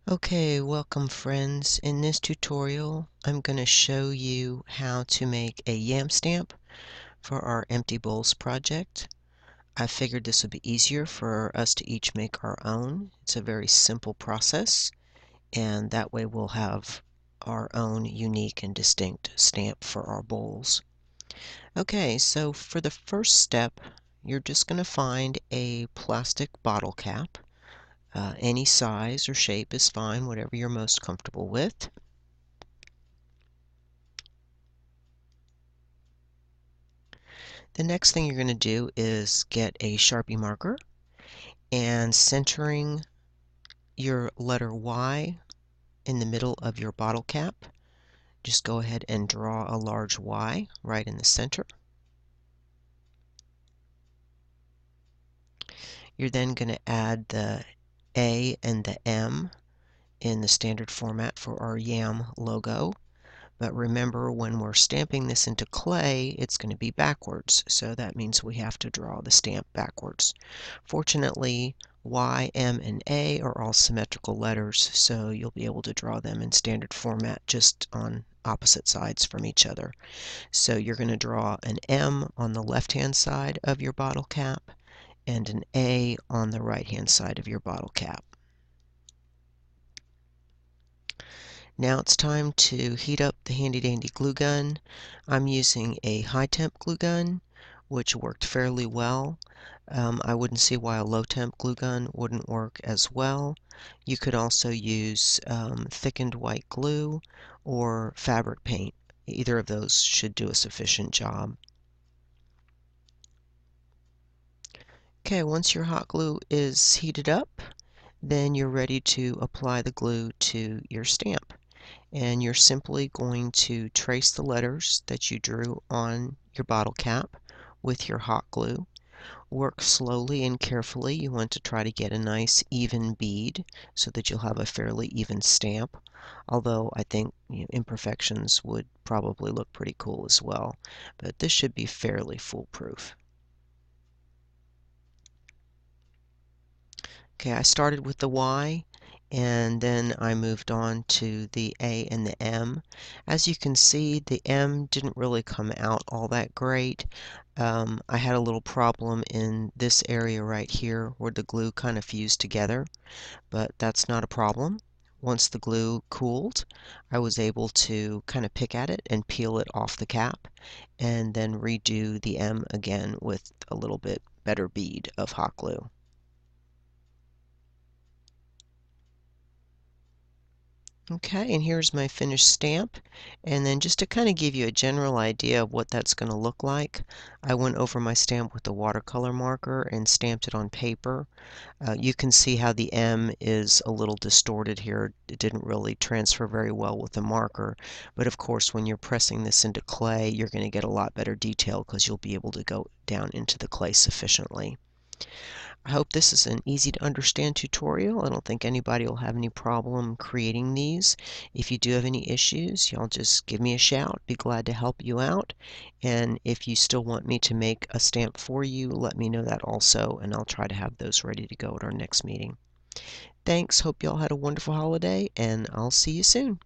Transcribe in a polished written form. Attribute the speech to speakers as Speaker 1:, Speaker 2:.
Speaker 1: Okay, welcome friends. In this tutorial, I'm going to show you how to make a YAM stamp for our empty bowls project. I figured this would be easier for us to each make our own. It's a very simple process, and that way we'll have our own unique and distinct stamp for our bowls. Okay, so for the first step, you're just going to find a plastic bottle cap. Any size or shape is fine, whatever you're most comfortable with. The next thing you're going to do is get a Sharpie marker and centering your letter Y in the middle of your bottle cap, just go ahead and draw a large Y right in the center. You're then going to add the A and the M in the standard format for our YAM logo. But remember, when we're stamping this into clay, it's going to be backwards, so that means we have to draw the stamp backwards. Fortunately, Y, M, and A are all symmetrical letters, so you'll be able to draw them in standard format just on opposite sides from each other. So you're going to draw an M on the left-hand side of your bottle cap and an A on the right-hand side of your bottle cap. Now it's time to heat up the handy dandy glue gun. I'm using a high temp glue gun, which worked fairly well. I wouldn't see why a low temp glue gun wouldn't work as well. You could also use thickened white glue or fabric paint. Either of those should do a sufficient job. Okay, once your hot glue is heated up, then you're ready to apply the glue to your stamp. And you're simply going to trace the letters that you drew on your bottle cap with your hot glue. Work slowly and carefully. You want to try to get a nice even bead so that you'll have a fairly even stamp, although I think imperfections would probably look pretty cool as well, but this should be fairly foolproof. Okay, I started with the Y and then I moved on to the A and the M. As you can see, the M didn't really come out all that great. I had a little problem in this area right here where the glue kind of fused together, but that's not a problem. Once the glue cooled, I was able to kind of pick at it and peel it off the cap and then redo the M again with a little bit better bead of hot glue. Okay, and here's my finished stamp. And then just to kind of give you a general idea of what that's going to look like, I went over my stamp with the watercolor marker and stamped it on paper. You can see how the M is a little distorted here. It didn't really transfer very well with the marker. But of course, when you're pressing this into clay, you're going to get a lot better detail because you'll be able to go down into the clay sufficiently. I hope this is an easy to understand tutorial. I don't think anybody will have any problem creating these. If you do have any issues, y'all just give me a shout. Be glad to help you out. And if you still want me to make a stamp for you, let me know that also, and I'll try to have those ready to go at our next meeting. Thanks. Hope y'all had a wonderful holiday, and I'll see you soon.